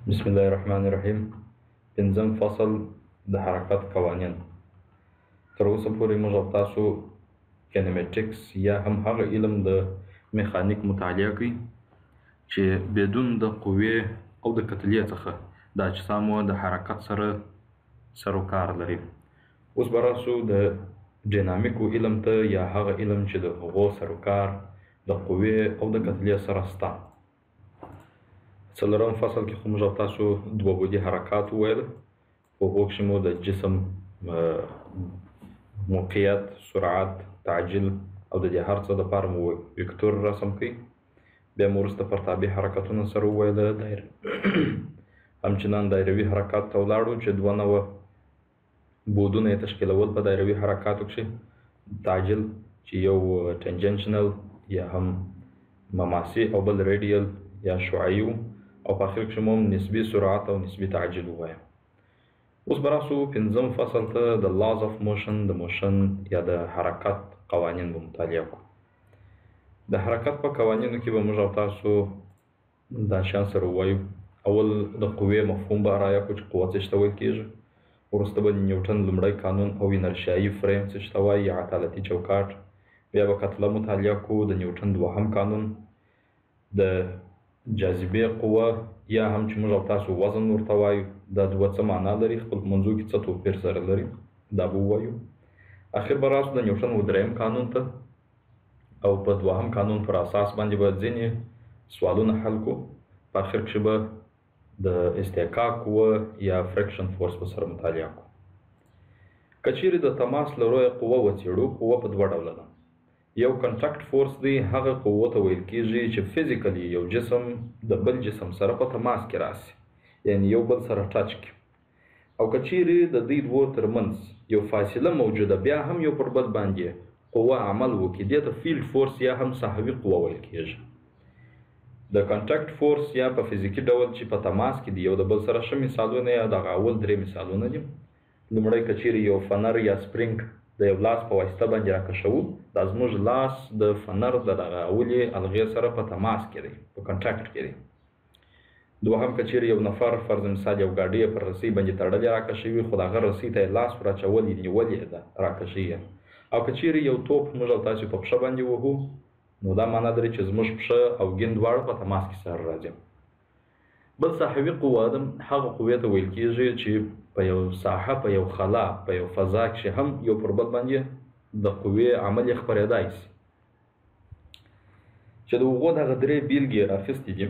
بسم الله الرحمن الرحیم. پنځم فصل د حرکت قوانین. تر اوسه پورې موږ او تاسو کینیمیټکس یا هم هغه علم د میخانیک مطالعه کوي چې بدون د قوې او د کتلې څخه د اجسامو د حرکت سره سروکار لري. اوس به راسو د ډینامیکو علم ته یا هغه علم چې د هغو سروکار د قوې او د کتلې سره سته. څلورم فصل کې خو موږ او تاسو دوه بعدي حرکات وویل، په هغو کښې مو د جسم موقعیت، سرعت، تعجیل او د دې هر څه دپاره مو ویکتور رسم کړئ. بیا مو وروسته پرتابع حرکتونه سره وویل. همچنان دایروي حرکات ته ولاړو چې دوه نوع بعدونه یې تشکیلول په دایروي حرکاتو کښې. تعجیل چې یو ټنجنشنل یا هم مماسي او بل ریډیل یا شعاعي و، او په آخر کښې مو نسبي سرعت او نسبي تعجیل ووایه. اوس به راسو پنځم فصل ته د لاز اف موشن، د موشن یا د حرکت قوانین به مطالعه کړو. د حرکت په قوانینو کې به موږ او تاسو دا شیان سره ووایو. اول د قوې مفهوم به رایه کړو چې قوه څه ته ویل کېږي. وروسته به نیوټن لومړی قانون او انرشیایي فریم څه ته وایي یا عدالتي چوکاټ. بیا به کتله مطالعه کړو، د نیوټن دوهم قانون، د جاذبې قوه یا هم چې موږ او تاسو وزن ورته وایو، دا دوه څه معنا لري، خپل په منځو کې څه توپیر سره لري، دا به ووایو. اخر به راسو د نیوټن دریم قانون ته او په دوهم قانون پر اساس باندې به ځینې سوالونه حل کړو. په اخر کښې به د استحقاق قوه یا فریکشن فورس په سره مطالعه کړو. که چیرې د تماس له رویه قوه وڅېړو، قوه په دوه ډوله ده. یو کنټاکټ فورس دی، هغه قوه ته ویل کېږي چې فزیکلی یو جسم د بل جسم سره په تماس کې راسي، یعنې یو بل سره ټچ کړي. او که چیرې د دوی دوو ترمنځ یو فاصله موجوده، بیا هم یو پر بل باندې قوه عمل وکړي، دې ته فیلډ فورس یا هم ساحوي قوه ویل کېږي. د کنټاکټ فورس یا په فزیکي ډول چې په تماس کې دي یو د بل سره ښه مثالونه یا دغه اول درې مثالونه دي. لومړی که چیرې یو فنر یا سپرینګ د یو لاس په واسطه باندې راکشوو، دا زموږ لاس د فنر د دغه اولې الغې سره په تماس کې دی، په کنټاکټ کې دی. دوهم که چیرې یو نفر فرض مثال یو ګاډۍ یې پر رسۍ باندې تړلې راکشوي، خو د هغه رسۍ ته یې لاس ور اچولی، نیولې ده، راکشوي یې. او که چیرې یو توپ موږ او تاسو په پښه باندې وهو، نو دا معنا لري چې زموږ پښه او ګین دواړه په تماس کې سره راځي. بل ساحوي قوه هغه قوې ته ویل کېږي چې په یو ساحه، په یو خلا، په یو فضا کښې هم یو پر بل باندې د قوې عمل یې خپرېدای شي. چې د هغو دغه درې بېلګې یې راخیستې دي.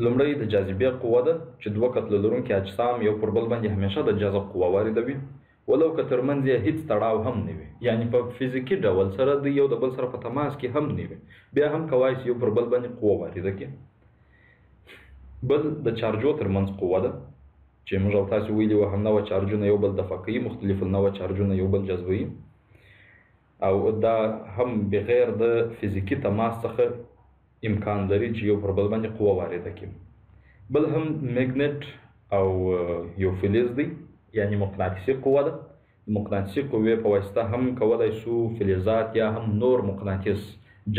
لومړی د جاذبې قوه ده چې دوه کتله لرونکي اجسام یو پر بل باندې همیشه د جذب قوه واردوي، ولو که ترمنځ یې هېڅ تړاو هم نه وي، یعنې په فزیکي ډول سره د یو د بل سره په تماس کې هم نه وي، بیا هم کولی شي یو پر بل باندې قوه وارده کړي. بل د چارجو ترمنځ قوه ده چې موږ او تاسو ویلي وو، هم نوع چارجونه یو بل دفع کوي، مختلف النوع چارجونه یو بل جذبوي، او دا هم بغیر د فزیکي تماس څخه امکان لري چې یو پر بل باندې قوه وارده کړي. بل هم میګنیټ او یو فلز دی، یعنې مقناطیسي قوه ده. مقناطیسي قوې په واسطه هم کولی شو فلزات یا هم نور مقناطیس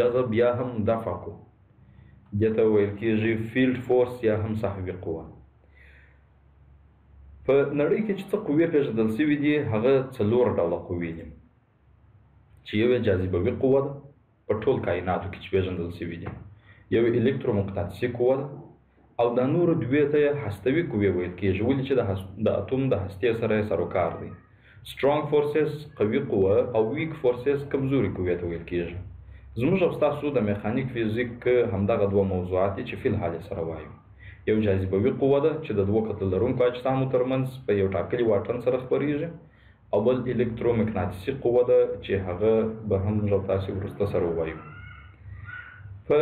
جذب یا هم دفع کړو. دې ته ویل کېږي فیلډ فورس یا هم ساحوي قوه. په نړۍ کې چې څه قوې پېژندل شوي دي، هغه څلور ډوله قوې دي، چې یو یې جاذبوي قوه ده په ټول کائناتو کې چې پېژندل شوي دي، یو یې الکترومقناطیسي قوه ده، او دا نورو دوې ته یې هستوي قوې ویل کېږي، ولې چې د اتوم د هستې سره یې سروکار دی. سټرانګ فورسز قوي قوه او ویک فورسز کمزوري قوې ته ویل کېږي. زموږ او ستاسو د میخانیک فزیک همدغه دوه موضوعات دي چې فی الحال یې سره وایو. یو جاذبوي قوه ده چې د دوه کتله لرونکو اجسامو ترمنځ په یو ټاکلي واټن سره خپرېږي، او بل الکترومقناطیسي قوه ده چې هغه به هم موږ او تاسو وروسته سره ووایو. په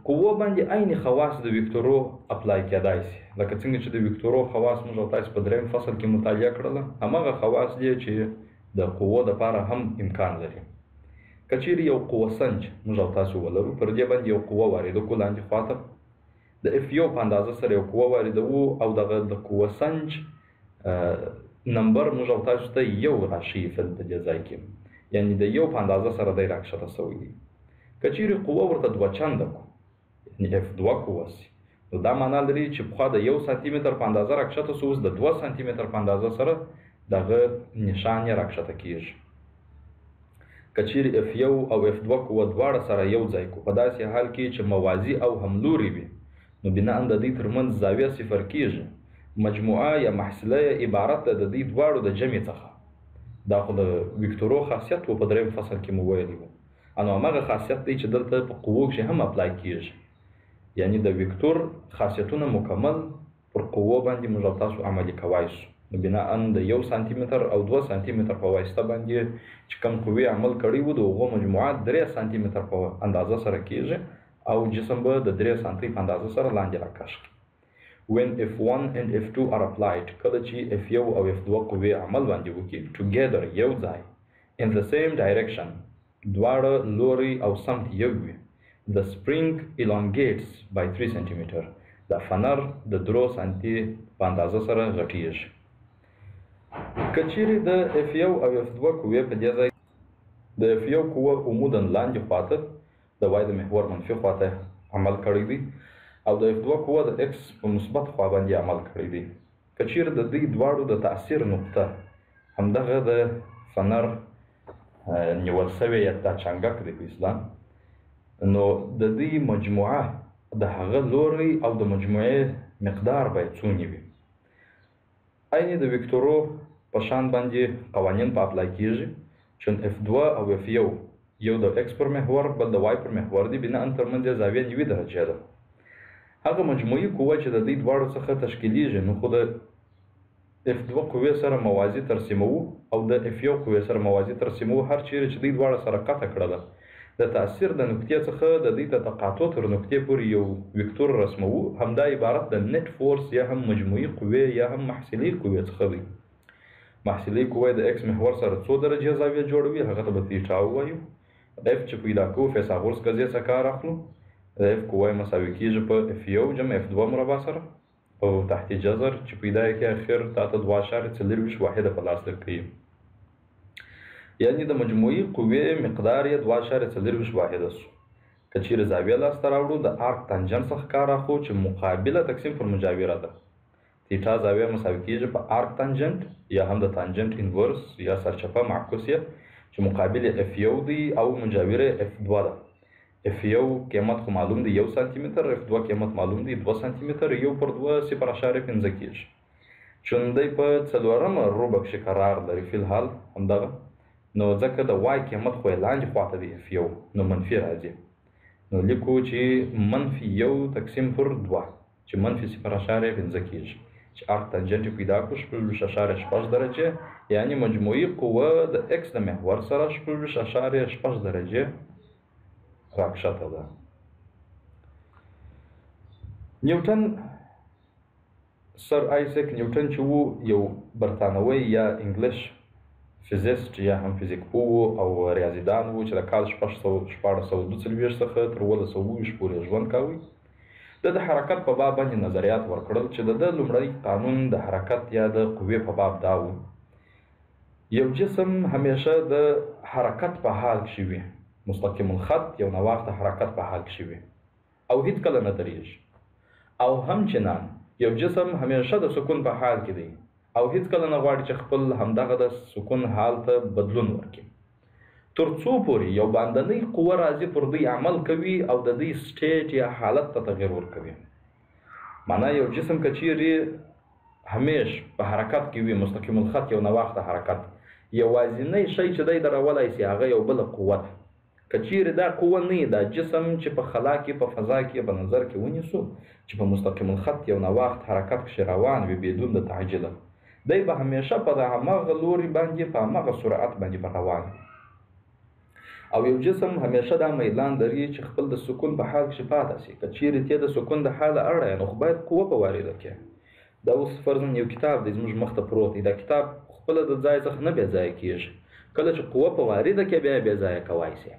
قوه باندې عین خواص د ویکتورو اپلای کېدای شي، لکه څنګه چې د ویکتورو خواص موږ او تاسو په دریم فصل کې مطالعه کړله، هماغه خواص دي چې د قوو دپاره هم امکان لري. که چیرې یو قوه سنج موږ او تاسو ولرو، پر دې باندې یو قوه وارده کړو لاندې خواته، د اف یو په اندازه سره یو قوه واردوو، او دغه د قوه سنج نمبر موږ او تاسو ته یو راشي په دې ځای کې، یعنې د یو په اندازه سره دی راکښته شوی دی. که چیرې قوه ورته دوه چنده کړو، یعنې اف دوه قوه شي، نو دا معنا لري چې پخوا د 1 سانتي متر په اندازه راکښته سو، اوس د 2 سانتي متر په اندازه سره دغه نشان یې راکښته کیږي. که چیرې F1 او F2 قوه دواړه سره یو ځای کو په داسې حال کې چې موازي او هملوري وي، نو بناء د دې ترمنځ زاویه صفر کیږي. مجموعه یا محصله عبارت ده د دې دواړو د جمع څخه. دا خو د ویکتورو خاصیت و په دریم فصل کې مو ویلی و. نو هماغه خاصیت دی چې دلته په قوو کښې هم اپلای کیږي. یعنی د ویکتور خاصیتونه مکمل پر قوو باندې موږ او تاسو عملي کوای شو. نو بناء د 1 سانتي متر او 2 سانتي متر په واسطه باندې چې کوم قوې عمل کړی و د هغو مجموعه 3 سانتي متر په اندازه سره کیږي او جسم به د 3 سانتي په اندازه سره لاندې راکش کړي. When F1 and F2 are applied، کله چې F1 او F2 قوې عمل باندې وکړي together یو ځای in the same direction، دواړه لوري او سمت یو وي، the spring elongates by 3 centimeter، دا فنر د 3 سانتي په اندازه سره غټیږي. که چیرې د F1 او F2 قوې په دې ځای د F1 قوه عمودا لاندې خواته د وای د محور منفي خواته عمل کړی دی او د F2 قوه د X په مثبت خوا باندې عمل کړی دی. که چیرې د دې دواړو د تاثیر نقطه همدغه د فنر نیول سوی یا دا چنګک دی په اسلام، نو د دې مجموعه د هغه لوري او د مجموعې مقدار باید څونه وي. عین د ویکتورو په شان باندې قوانین په اپلای کیږي چې F2 او F1 یو د X پر محور بل د Y پر محور دی، بنا ترمنځ یې زاویه 90 درجې ده. هغه مجموعي قوه چې د دې دواړو څخه تشکیلیږي نو خو د F2 قوې سره موازي ترسیموو او د F1 قوې سره موازي ترسیموو. هر چیرې چې دې دواړه سره قطع کړله د تاثیر د نقطې څخه د دې د تقاطع تر نقطې پورې یو ویکتور رسموو. همدا عبارت د نت فورس یا هم مجموعي قوې یا هم محصلي قوې څخه دی. محصلي قوه د X محور سره 2 درجې زاویه جوړوي، هغه ته به تیټا ووایو. F چې پیدا کوو فیثاغورس قضیې څخه کار اخلو. د F قوه مساوي کیږي په F1 جمع F2 مربع سره او تحتي جذر چې پیدا یې اخر تاته 2.4 واحده په لاس درکوي. یعنی د مجموعي قوې مقدار یې 2.4 واحده سو. که چیرې زاویه لاسته راوړو د آرک تانجنت څخه کار اخلو چې مقابله تقسیم پر مجاوره ده. تیټا زاویه مساوي کیږي په آرک تانجنت یا هم د تانجنت انورس یا سرچپه معکوس چې مقابل F1 دی او مجاوره F2 ده. F1 قیمت خو معلوم دی 1 سانتي متر، F2 قیمت معلوم دی 2 سانتي متر، 1/2 0.5 کیږي. چوندی په څلورمه ربع کښې قرار لري فی الحال همدغه، نو ځکه د Y قیمت خو یې لاندې خواته دی F1 نو منفي راځي. نو لیکو چې -1 تقسیم پر 2 چې -0.5 کیږي. چې آرک تانجنت پیدا کړو 0.6 درجې، یعنی مجموعي قوه د X د محور سره 0.6 درجې راکښته ده. نیوټن سر آیزک نیوټن چې وو یو برتانوي یا انګلیش فزیست یا هم فزیک پوه او ریاضیدان وو چې د کال 1642 څخه تر 1920 پورې ژوند کاوه. د حرکت په باب باندې نظریات ورکړل چې د لومړی قانون د حرکت یا د قوې په باب دا و یو جسم همیشه د حرکت په حال کښې وي، مستقیم الخط یو نواخته حرکت په حال کښې وي او هیڅ کله نه درېږي، او همچنان یو جسم همیشه د سکون په حال کې دی او هیڅ کله نه غواړي چې خپل همدغه د سکون حال ته بدلون ورکړي تر څو پورې یو باندنۍ قوه راځي پر دوی عمل کوي او د دوی سټیټ یا حالت ته تغیر ورکوي. معنا یو جسم که چیرې همیش په حرکت کې وي، مستقیم الخط یو نواخته حرکت، یوازینی شی چې دی درولی سي هغه یو بله قوه ده. که چیرې دا قوه نه دا جسم چې په خلا کې په فضا کې په نظر کې ونیسو چې په مستقیم الخط یو نواخت حرکت کښې روان وي بدون د تعجله، دی به همیشه په هماغه لوري باندې په هماغه سرعت باندې به روان وي. او یو جسم همیشه دا میلان لري چې خپل د سکون په حال کښې پاته سي. که چیرې ته د سکون د حاله اړه نو خو باید قوه په وارده کړې. دا اوس فرضاً یو کتاب دی زموږ مخ ته پروت دی، دا کتاب خپله د ځای څخه نه بې ځایه کېږي، کله چې قوه په وارده کې بیا بې ځایه کوای سي.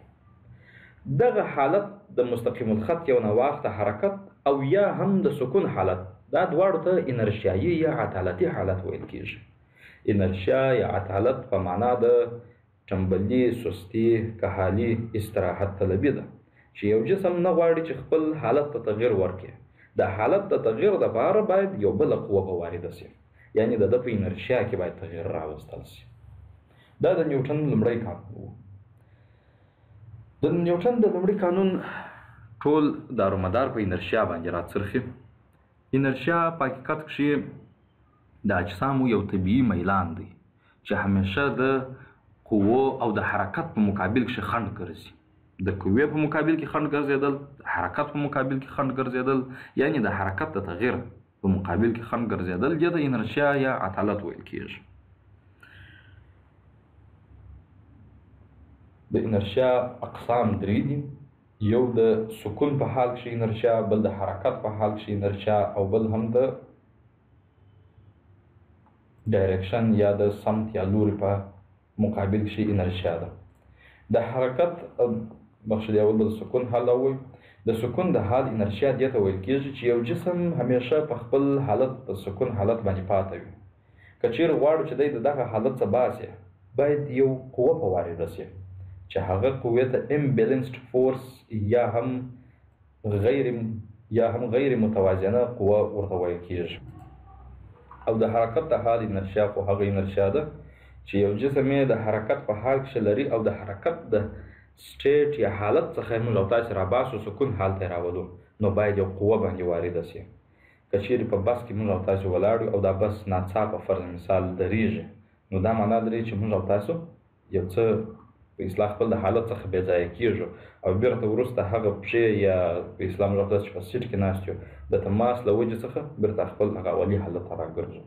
دغه حالت د مستقیم الخط یو نواخته حرکت او یا هم د سکون حالت، دا دواړو ته انرشیایي یا عطالتي حالت ویل کېږي. انرشیا یا عطالت په معنا د ټنبلي، سستي، کهالي، استراحت طلبي ده چې یو جسم نه غواړي چې خپل حالت ته تغیر ورکړي. د حالت د تغییر دپاره باید یو بله قوه په وارده سي، یعنې د ده په انرشیا کې باید تغییر راوستل سي. دا د نیوټن لومړی قانون و. د نیوټن د لومړي قانون ټول دارومدار په انرشیا باندې راڅرخي. انرشیا په حقیقت کښې د اجسامو یو طبیعي میلان دی چې همیشه د قوو او د حرکت په مقابل کښې خنډ ګرځي. د قوې په مقابل کې خنډ ګرځېدل، د حرکت په مقابل کې خنډ ګرځېدل، یعنې د حرکت د تغییر په مقابل کې خنډ ګرځېدل، دې ته انرشیا یا عطالت ویل کېږي. د انرشیا اقسام درې دي. یو د سکون په حال کښې انرشیا، بل د حرکت په حال کښې انرشیا، او بل هم د ډایرکشن یا د سمت یا لوري په مقابل کښې انرشیا ده. د حرکت بخښلي اول به د سکون حال ووایو. د سکون د حال انرشیا دې ته ویل کېږي چې یو جسم همیشه په خپل حالت په سکون حالت باندې پاته وي. که چیرې غواړو چې دی د دغه حالت څخه باسي، باید یو قوه په وارده سي چې هغه قوې ته امبیلنسډ فورس یا هم غیر متوازنه قوه ورته ویل کېږي. او د حرکت د حال انرشیا خو هغه انرشیا ده چې یو جسم یې د حرکت په حال کښې لري او د حرکت د سټیټ یا حالت څخه موږ او تاسې راباسو، سکون حال ته یې راولو، نو باید یو قوه باندې وارده سي. که چیرې په بس کې موږ او تاسې ولاړ یو او دا بس ناڅاپه فرض مثال درېږي، نو دا معنا لري چې موږ او تاسو یو څه په اصطلاح خپل د حالت څخه بې ځایه کېږو او بیرته وروسته هغه پښې یا په اصطلاح موږ او تاسو چې په سیټ کې ناست یو د تماس له وجې څخه بیرته خپل هغه اولي حالت ته راګرځو.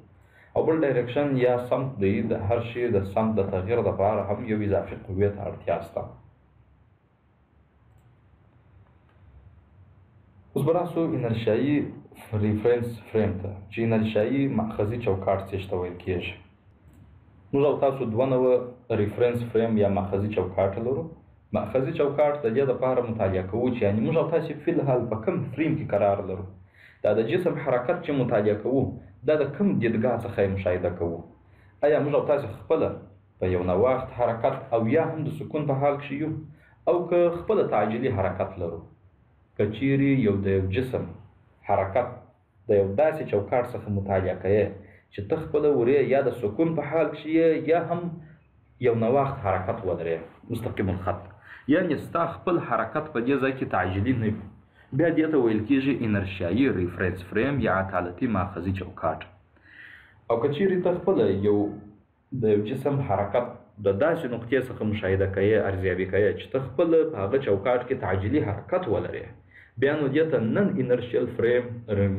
او بل ډایرکشن یا سمت دی. د هر شي د سمت د تغییر دپاره هم یو اضافي قوې ته اړتیا شته. اوس به راسو انرشیایي ریفرنس فریم ته چې انرشیایي مأخذي چوکاټ څه ته ویل کېږي. موږ او تاسو دوه نوع ریفرنس فریم یا مأخذي چوکاټ لرو. مأخذي چوکاټ د دې دپاره مطالعه کوو چې یعنې موږ او تاسې فی الحال په کوم فریم کې قرار لرو. دا د جسم حرکت چې مطالعه کوو دا د کوم دیدګاه څخه یې مشاهده کوو. آیا موږ او تاسې خپله په یو نواخت حرکت او یا هم د سکون په حال کښې یو، او که خپله تعجیلي حرکت لرو. که چیرې یو د یو جسم حرکت د یو داسې چوکاټ څخه مطالعه کوې چې ته خپله ورې یا د سکون په حال کښې یا هم یو نواخت حرکت ولرې مستقیم الخط، یعنې ستا خپل حرکت په دې ځای کې تعجیلي نه وي، بیا دې ته ویل کېږي انرشیایي ریفرنس فریم یا عطالتي ماخذي چوکاټ. او که چیرې ته خپله د یو جسم حرکت د داسې نقطې څخه مشاهده کوې، ارزیابي کوې چې ته خپله په هغه چوکاټ کې تعجیلي حرکت ولرې، بیا نو دې ته نن انرشیل فریم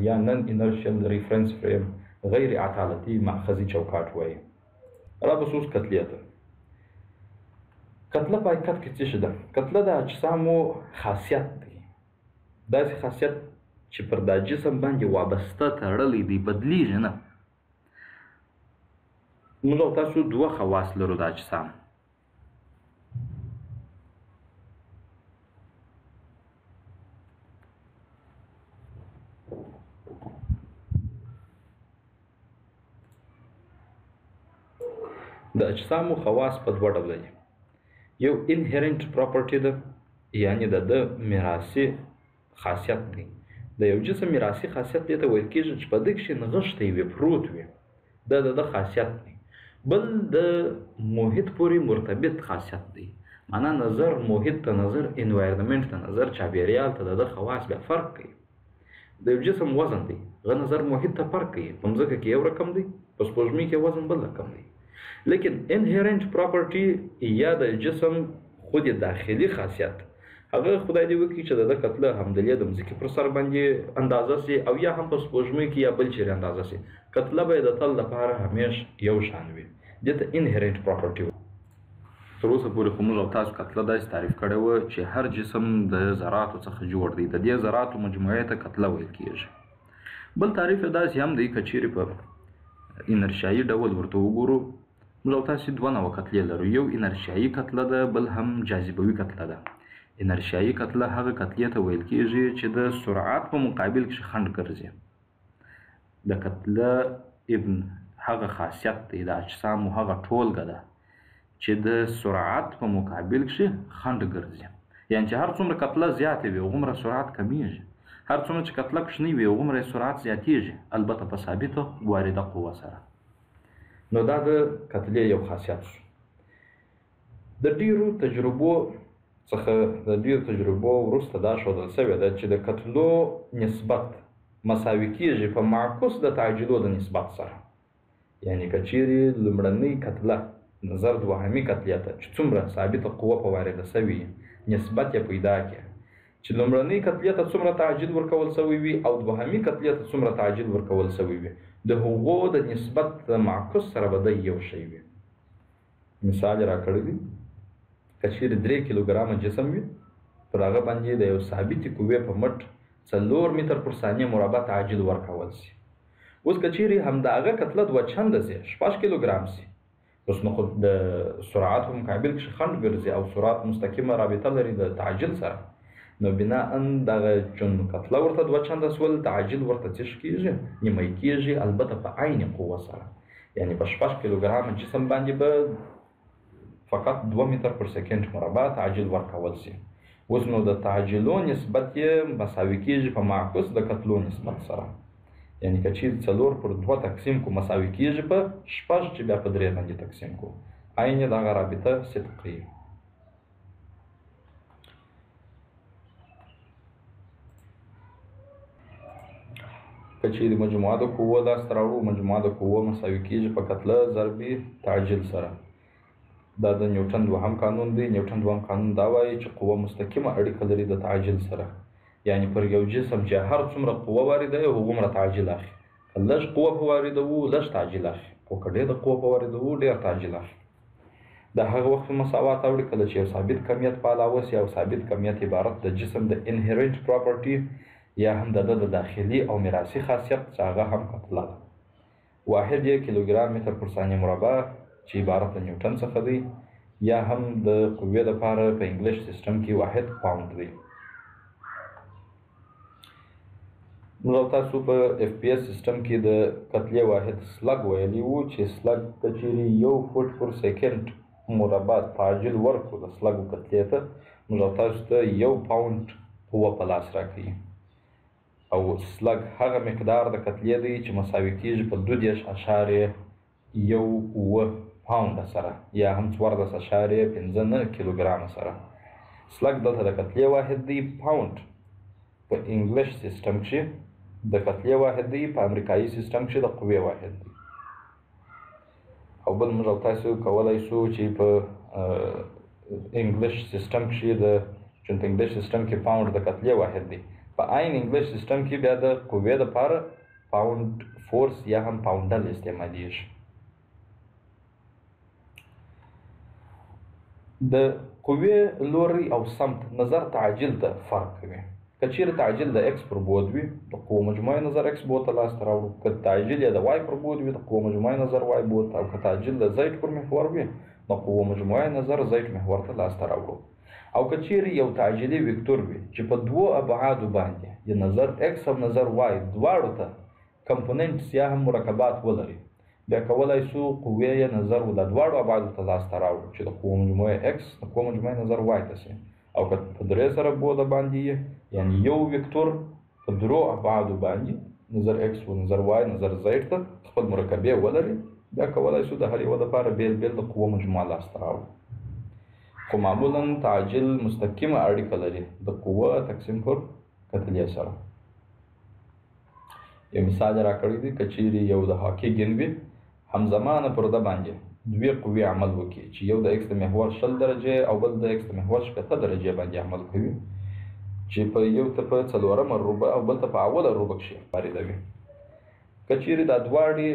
یا نن انرشیل ریفرنس فریم غیر عطالتي ماخذي چوکاټ وایي. رابس اوس کتلې ته. کتله په حقیقت کې څه شی ده؟ کتله د اجسامو خاصیت دی، داسې خاصیت چې پر دا جسم باندې وابسته تړلی دی، بدلیږي نه. موږ او تاسو دوه خواص لرو د اجسام. د اجسامو خواص په دوه ډوله دي. یو انهرنت پراپرټي ده، یعنې د ده میراثي خاصیت دی. د یو جسم میراثي خاصیت دې ته ویل کېږي چې په ده کښې نغښتی وي، پروت وي، دا د ده خاصیت دی. بل د محیط پورې مرتبط خاصیت دی، معنا نظر محیط ته، نظر انوایرمنټ ته، نظر چاپېریال ته د ده خواص بیا فرق کوي. د یو جسم وزن دی، هغه نظر محیط ته فرق کوي. په مځکه کې یو رقم دی، په سپوږمۍ کې وزن بل رقم دی. لیکن انهرنت پراپرټي یا د جسم خود داخلي خاصیت، هغه خدای دې وکړي چې د ده کتله همدلې د مځکې پر سر باندې اندازه سي او یا هم په سپوږمۍ کې یا بل چیرې اندازه سي، کتله به یې د تل لپاره همیش یو شان وي. دې ته انهرنت پراپرټي وایي. تر اوسه پورې خو موږ او تاسو کتله داسې تعریف کړې وه چې هر جسم د ذراتو څخه جوړ دی، د دې ذراتو مجموعې ته کتله ویل کېږي. بل تعریف یې داسې هم دی، که چیرې په انرشیایي ډول ورته وګورو، موږ او تاسې دوه نوع کتلې لرو. یو انرشیایي کتله ده، بل هم جاذبوي کتله ده. انرشیایي کتله هغه کتلې ته ویل کېږي چې د سرعت په مقابل کښې خنډ ګرځي. د کتله ابن هغه خاصیت دی، د اجسامو هغه ټولګه ده چې د سرعت په مقابل کښې خنډ ګرځي، یعنې چې هر څومره کتله زیاته وي هغومره سرعت کمیږي. هر څومره چې کتله کوچنۍ وي هغومره یې سرعت زیاتېږي، البته په ثابته وارده قوه سره. نو دا د کتلې یو خاصیت شو. د ډېرو تجربو وروسته دا ښودل شوې ده چې د کتلو نسبت مساوي کېږي په معکوس د تعجیلو د نسبت سره. یعنې که چیرې لومړنۍ کتله نظر دوهمي کتلې ته چې څومره ثابته قوه په وارده شوې نسبت یې پیدا کړي، چې لومړنۍ کتلې ته څومره تعجیل ورکول شوی وي او دوهمي کتلې ته څومره تعجیل ورکول شوی وي، د هغو د نسبت د معکوس سره به د یو شی وي. مثال یې راکړی دی، که چیرې 3 کیلوګرامه جسم وي پر هغه باندې د یو ثابتې قوې په مټ 4 متر پر ثانیه مربع تعجیل ورکول شي. اوس که چیرې همدغه کتله 2 چنده شي 6 کیلوګرام شي، اوس نو خو د سرعت په مقابل کې خنډ ګرځي او سرعت مستقیمه رابطه لري د تعجیل سره. نو بناء دغه چون کتله ورته 2 چنده شول، تعجیل ورته څه کېږي؟ نیمه کېږي، البته په عین قوه سره. یعنې په 6 کیلوګرامه جسم باندې به فقط 2 متر پر سکند مربع تعجیل ورکول شي. اوس نو د تعجیلو نسبت یې مساوي کېږي په معکوس د کتلو نسبت سره. یعنې که چیرې 4 پر 2 تقسیم کو مساوي کېږي په 6 چې بیا په 3 باندې تقسیم کو، عین دغه رابطه صدق کوي. که چیرې مجموعه د قوه لاسته راوړو، مجموعه د قوه مساوي کېږي په کتله ضربې تعجیل سره. دا د نیوټن دوهم قانون دی. نیوټن دوهم قانون دا وایي چې قوه مستقیمه اړیکه لري د تعجیل سره. یعنې پر یو جسم چې هر څومره قوه واردوي هغومره تعجیل اخلي. که لږ قوه په واردوو لږ تعجیل اخلي، او که ډېره قوه په واردوو ډېر تعجیل اخلي. د هغه وخت په مساوات اوړي کله چې یو ثابت کمیت په علاوه شي او ثابت کمیت عبارت د جسم د انهرنت پراپرټي یا هم د داخلي او میراثي خاصیت چې هغه هم کتله ده. واحد یې کیلوګرام متر پر ثانیه مربع چې عبارت د نیوټن څخه دی، یا هم د قوې لپاره په انګلیش سیسټم کې واحد پاوند دی. موږ او تاسو په اف پی ایس سیسټم کې د کتلې واحد سلګ ویلی وو، چې سلګ که چیرې 1 فوټ پر سکند مربع تعجیل ورکړو د سلګو کتلې ته، موږ او تاسو ته 1 پاوند قوه په لاس راکوي. او سلګ هغه مقدار د کتلې دی چې مساوي کېږي په 2.1 پاوند سره، یا هم 14.59 کیلوګرام سره. سلګ دلته د کتلې واحد دی، پاوند په انګلیش سیسټم کې د کتلې واحد دی، په امریکایي سیسټم کې د قوې واحد دی. او بل موږ او تاسو کولی شو چې په انګلیش سیسټم کې چون په انګلیش سیسټم کې پاوند د کتلې واحد دی، په عین انګلیش سیسټم کې بیا د قوې لپاره پاوند فورس یا هم پاونډل استعمالیږي. د قوې لوری او سمت نظر تعجیل ته فرق کوي. که چیرې تعجیل د ایکس پر بعد وي د قوه مجموعي نظر ایکس بعد ته لاسته راوړو، که تعجیل یې د وای پر بعد وي د قوه مجموعي نظر وای بعد ته، او که تعجیل د زید پر محور وي د قوه مجموعي نظر زید محور ته لاسته راوړو. او که چیرې یو تعجیلي وکتور وي چې په 2 ابعادو باندې یا نظر ایکس او نظر وای دواړو ته کمپوننټس یا هم مرکبات ولري، بیا کولی شو قوې یا نظر د دواړو ابعادو ته لاسته راوړو چې د قوه مجموعي ایکس د قوه مجموعي نظر وای ته شي. او که په 3 سره بوده باندې یعنی یو وکتور په 3 ابعادو باندې نظر ایکس و نظر وای نظر زید ته خپل مرکبې ولري، بیا کولی شو د هر یو لپاره بیل بیل د قوه مجموعه لاسته راوړو. خو معمولا تعجیل مستقیمه اړیکه لري د قوه تقسیم پر کتلې سره. یو مثال یې راکړی دی، که چیرې یو د هاکي ګیند وي همزمانه پرده باندې 2 قوې عمل وکړي چې یو د ایکس د محور 20 درجې او بل د ایکس د محور 70 درجې باندې عمل کوي، چې په یو ته په 4مه ربع او بل ته په اوله ربع کې خپارېدوي. که چیرې دا دواړې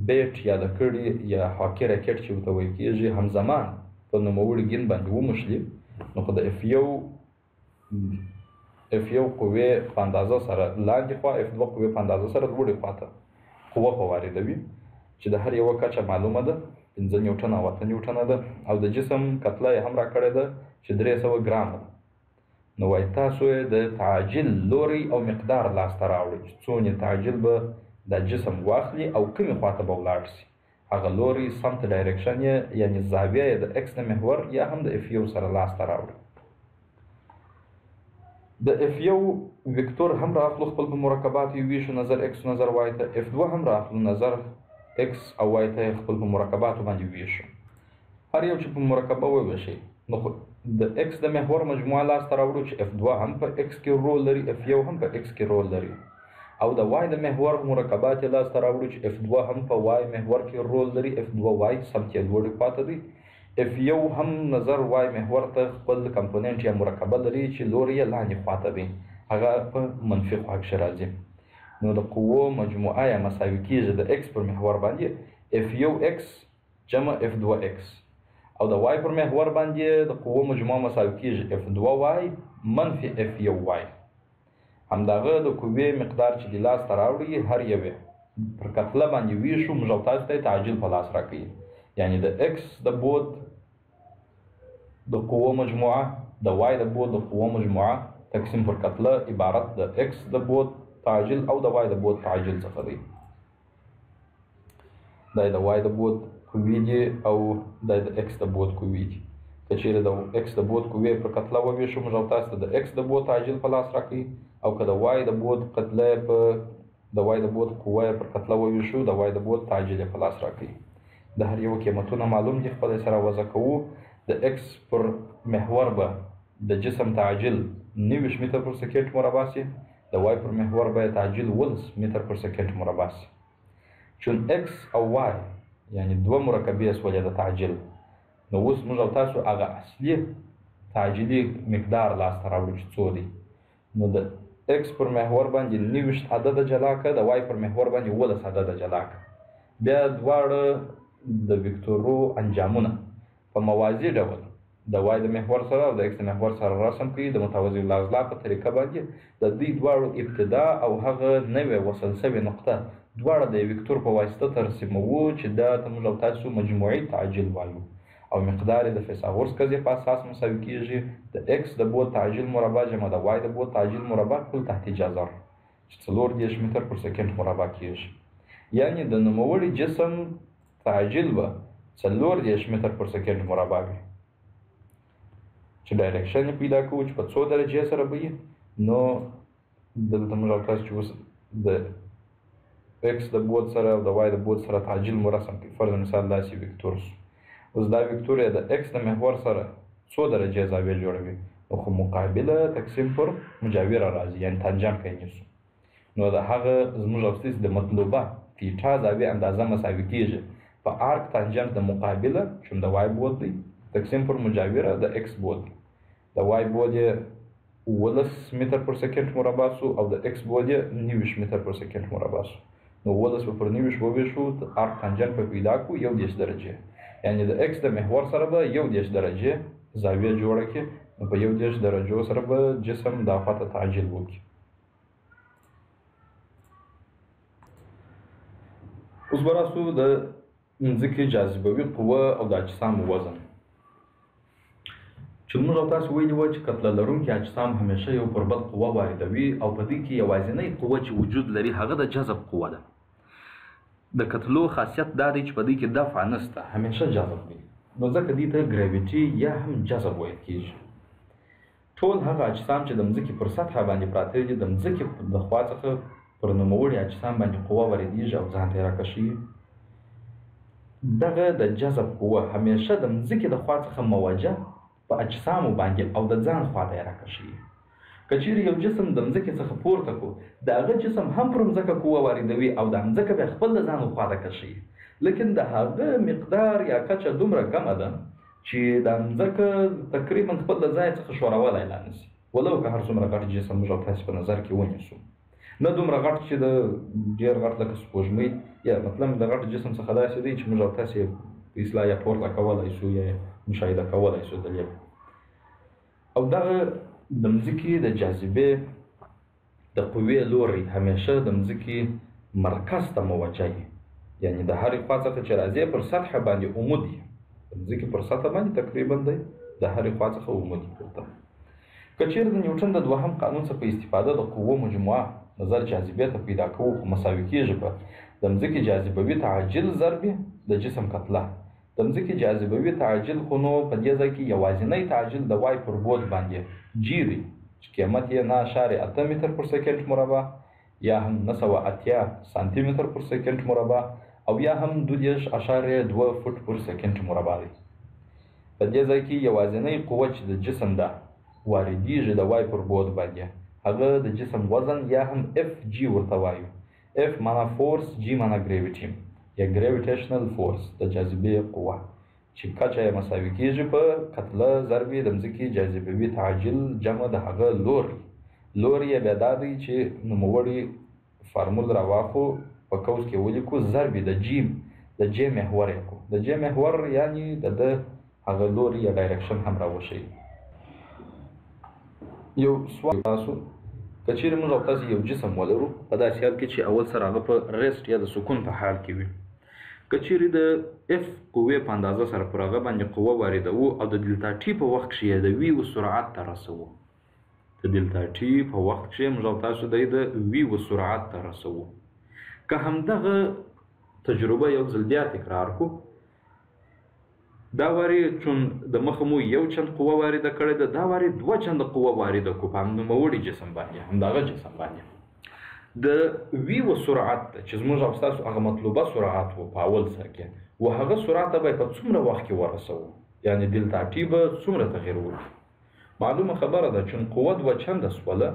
بیټ یا د کړي یا هاکي راکټ چې ورته ویل کېږي همزمان په نوموړي ګیند باندې وموښلي، نو خو د F1 قوې په اندازه سره لاندې خوا، F2 قوې په اندازه سره لوړې خواته قوه په واردوي، چې د هر یوه کچه معلومه ده 5 نیوټن او 8 نیوټنه ده، او د جسم کتله یې هم راکړې ده چې 300 ګرامه ده. نو وایي تاسو یې د تعجیل لوری او مقدار لاسته راوړئ چې څونه تعجیل به دا جسم واخلي او کومې خواته به ولاړ شي. هغه لوری سمت ډایرکشن یې یعنې زاویه یې د ایکس د محور یا هم د F1 سره لاسته راوړئ. د اف یو وکتور هم راخلو خپل په مرکباتو ویشو نظر اکس و نظر وای ته، اف دوه هم راخلو نظر اکس او وای ته خپل په مرکباتو باندې ویشو. هر یو چې په مرکبه وویشي نو د اکس د محور مجموعه لاسته راوړو چې اف دوه هم په اکس کې رول لري، اف یو هم په اکس کې رول لري، او د وای د محور مرکبات یې لاسته راوړو چې اف دوه هم په وای محور کې رول لري، اف دوه وای سمت یې لوړې خواته دی، اف یو هم نظر وای محور ته خپل کمپوننټ یا مرکبه لري چې لوری یې لاندې خواته دی، هغه په منفي خوا کښې راځي. نو د قوو مجموعه یا مساوي کېږي د اکس پر محور باندې اف یو اکس جمع اف دوه اکس، او د وای پر محور باندې د قوو مجموعه مساوي کېږي اف دوه وای منفي اف یو وای. همدغه د قوې مقدار چې د لاسته راوړي هر یوې پر کتله باندې ویشو، موږ او تاسو ته تعجیل په لاس راکوي، یعنی د اکس د بود د قوو مجموعه د وای د بود د قوو مجموعه تقسیم پر کتله عبارت د اکس د بود تعجیل او د وای د بود تعجیل څخه دی. دا د وای د بود قوې دي او دا د اکس د بود قوې دي. که چیرې د اکس د بود قوې پر کتله وویشو موږ او تاسو ته د اکس د بود تعجیل په لاس راکوي، او که د وای د بود کتله په د وای د بود قوه پر کتله وویشو د وای د بود تعجیل په لاس راکوي. د هر یو قیمتونه معلوم دي، خپل سره وضع کوو. د اکس پر محور به د جسم تعجیل 90 متر پر سکند مربع سي، د وای پر محور به تعجیل 10 متر پر سکند مربع سي. چون اکس او وای یعنی دوه مرکبې سولې د تعجیل، نو اوس موږ او تاسو هغه اصلي تعجیلي مقدار لاسته راوړو چې څو دی. نو د اکس پر محور باندې 90 عدد جلا کړه، د وای پر محور باندې 10 عدد جلا کړه. بیا دواړه د وکتورو انجامونه په موازي ډول د وای د محور سره او د اکس د محور سره رسم کړي د متوازي الاضلاع په طریقه باندې د دې دواړو ابتدا او هغه نوې وصل سوې نقطه دواړه د وکتور په واسطه ترسیموو چې دا ته موږ او تاسو مجموعي تعجیل وایو، او مقدار د فیثاغورس قضیې په اساس مساوي کیږي د اکس د بود تعجیل مربع جمع د وای د بود تعجیل مربع کل تحت جذر چې 40 متر پر سکند مربع کیږي. یعنی د نوموړي جسم تعجیل به 40 متر پر سکند مربع وي. چې ډایرکشن پیدا کوو چې په څو درجې سره به وي، نو دلته موږ او تاسو چې اوس د اکس د بود سره او د وای د بود سره تعجیل مو رسم کړي. فرض مثال داسې وکتور سو، اوس دا وکتور یې د اکس د محور سره څو درجې زاویه جوړوي، نو خو مقابله تقسیم پر مجاوره راځي، یعنی تانجان کوي نیسو. نو د هغه زموږ او ستاسو د مطلوبه تیټا زاویه اندازه مساوي کیږي په آرک تانجنت د مقابله چون د وای بود دی تقسیم پر مجاوره د اکس بود. د وای بود یې 10 متر پر سکند مربع سو او د اکس بود یې 90 متر پر سکند مربع سو. نو 10 پر 90 وویشو د آرک تانجنت په پیدا کو 10 درجې، یعنی د اکس د محور سره به 10 درجې زاویه جوړه کړي، نو په 10 درجو سره به جسم دا خواته تعجیل وکړي. اوس به راسو د ځمکې جاذبوي قوه او د اجسام وزن. چې موږ او تاسو ویلي وو چې کتله لرونکي اجسام همیشه یو پر بل قوه واردوي، او په دې کې یوازینۍ قوه چې وجود لري هغه د جذب قوه ده. د کتلو خاصیت دا دی چې په دې کې دفع نشته، همیشه جذب وي، نو ځکه دې ته ګریویټي یا هم جذب ویل کېږي. ټول هغه اجسام چې د ځمکې پر سطحه باندې پراته دي د ځمکې د خوا څخه پر نوموړي اجسام باندې قوه واردېږي او ځان ته یې راکشي. دغه د جذب قوه همیشه د ځمکې د خوا څخه موجه په اجسامو باندې او د ځان خواته یې راکشي. که چیرې یو جسم د ځمکې څخه پورته کو، د هغه جسم هم پر ځمکه قوه واردوي او د ځمکه بیا خپل د ځان خواته کشي، لیکن د هغه مقدار یا کچه دومره کمه ده چې د ځمکه تقریبا خپل د ځای څخه ښورولی لا نشي، ولو که هر څومره غټ جسم موږ او تاسو په نظر کې ونیسو. نه دومره غټ چې د ډېر غټ لکه سپوږمۍ، یا مطلب د غټ جسم څخه داسې دی چې موږ او تاسو په اصطلاح یا پورته کولی شو یا مشاهده کولی شو د لیب. او دغه د ځمکې د جاذبې د قوې لوری همیشه د ځمکې مرکز ته موجه وي، یعنی د هرې خوا څخه چې راځي پر سطحه باندې عمود وي، د ځمکې پر سطحه باندې تقریبا دی د هرې خوا څخه عمود وي پورته. که چیرې د نیوټن د دوهم قانون څخه په استفاده د قوو مجموعه نظر جاذبې ته پیدا کوو، خو مساوي کېږي په د ځمکې جاذبوي تعجیل ضرب د جسم کتله. د ځمکې جاذبوي تعجیل خو نو په دې ځای کې یوازینی تعجیل د وای پر بود باندې جی دی، چې قیمت یې 9.8 متر پر سکند مربع یا هم 980 سانتي متر پر سکند مربع او یا هم 12.2 فوټ پر سکند مربع دی. په دې ځای کې یوازینۍ قوه چې د جسم ده واردیږي د وای پر بعد باندې، هغه د جسم وزن یا هم اف جی ورته وایو. اف معنا فورس، جی معنا ګریویټي یا ګریویټیشنل فورس، د جاذبې قوه چې کچه یې مساوي کیږي په کتله ضرب د ځمکې جاذبوي تعجیل جمع د هغه لوری. لوری یې بیا دا دی چې نوموړي فارمول راواخو په قوس کې ولیکو ضرب د جې محور یې کو. د جې محور یعنی د هغه لوری یا ډایرکشن هم راوښیي. یو سوال تاسو که چیرې موږ او تاسو یو جسم ولرو په داسې حال کې چې اول سره هغه په ریسټ یا د سکون په حال کې وي، که چیرې د اف قوې په اندازه سره پر هغه باندې قوه واردوو او د دلتا ټي په وخت کښې یې د ویو سرعت ته رسوو، د دلتا ټي په وخت کښې موږ او تاسو د ویو سرعت ته رسوو. که همدغه تجربه یو ځل بیا تکرار کړو، دا وارې چون د مخه مو یو چند قوه وارده کړې ده، دا وارې 2 چنده قوه وارده کړو په نوموړي جسم باندې، همدغه جسم باندې. د ویو سرعت چې زموږ او ستاسو هغه مطلوبه سرعت و په اول سر کې، و هغه سرعت ته به په څومره وخت کې ورسوو، یعنې دلتا ټي به څومره تغیر وکړي. معلومه خبره ده چون قوه 2 چنده سوله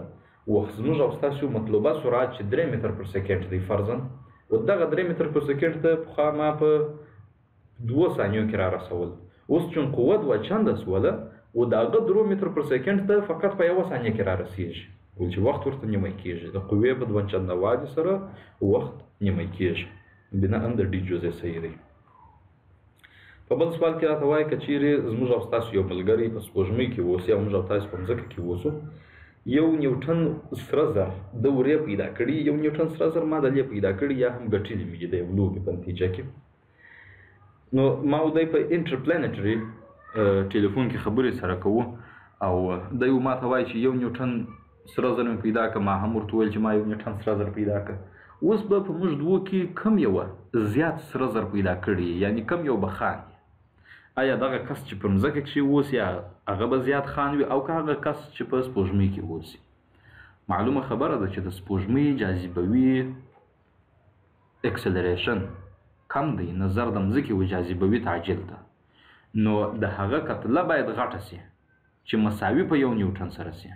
و زموږ او ستاسو مطلوبه سرعت چې 3 متر پر سکند دی فرضاً، و دغه 3 متر پر سکند ته پخوا ما په 2 ثانیو کې را رسول. اوس چون قوه 2 چنده سوله و د هغه 3 متر پر سکند ته فقط په 1 ثانیه کې را رسیږي، ول چې وخت ورته نیمه کېږي. د قوې په 2 چنده والي سره وخت نیمه کېږي. بناء د ډي جزء صحیح دی. په بل سوال کې راته وایي که چیرې زموږ او ستاسو یو ملګری په سپوږمۍ کې اوسي او موږ او تاسو په مځکه کې اوسو، یو نیوټن سره زر د ورې پیدا کړي، یو نیوټن سره زر ما د لیې پیدا کړي یا هم ګټلي مې دي د یو لوبې په نتیجه کې. نو ما او دی په انټرپلانټري ټلیفون کې خبرې سره کوو او دی ما ته وایي چې یو نیوټن سره زر مې پیدا کړه، ما هم ورته وویل چې ما یو نیوټن سره زر پیدا کړه. اوس به په موږ دوو کې کم یوه زیات سره زر پیدا کړي، یعنی کم یو به خان. آیا دغه کس چې په مځکه کښې اوسي هغه به زیات خان وي او که هغه کس چې په سپوږمۍ کې اوسي؟ معلومه خبره ده چې د سپوږمۍ جاذبوي اکسلریشن کم دی نظر د مځکې و جاذبوي تعجیل ته، نو د هغه کتله باید غټه سي چې مساوي په 1 نیوټن سره سي.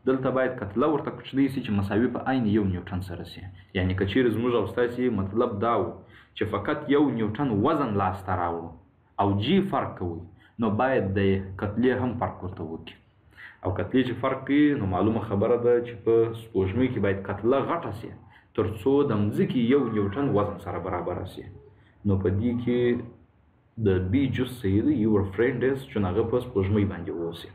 دلته باید کتله ورته کوچنۍ سي چې مساوي په عین 1 نیوټن سره سي. یعنی که چیرې زموږ او ستاسې مطلب دا و چې فقط 1 نیوټن وزن لاسته راوړو او جی فرق کوي، نو باید د کتلې هم فرق ورته وکړي. او کتلې چې فرق کوي، نو معلومه خبره ده چې په سپوږمۍ کې باید کتله غټه سي تر څو د مځکې 1 نیوټن وزن سره برابره سي. نو په دې کې د بي جز صحیح دی، یور فرینډ از چون هغه په سپوږمۍ باندې اوسي.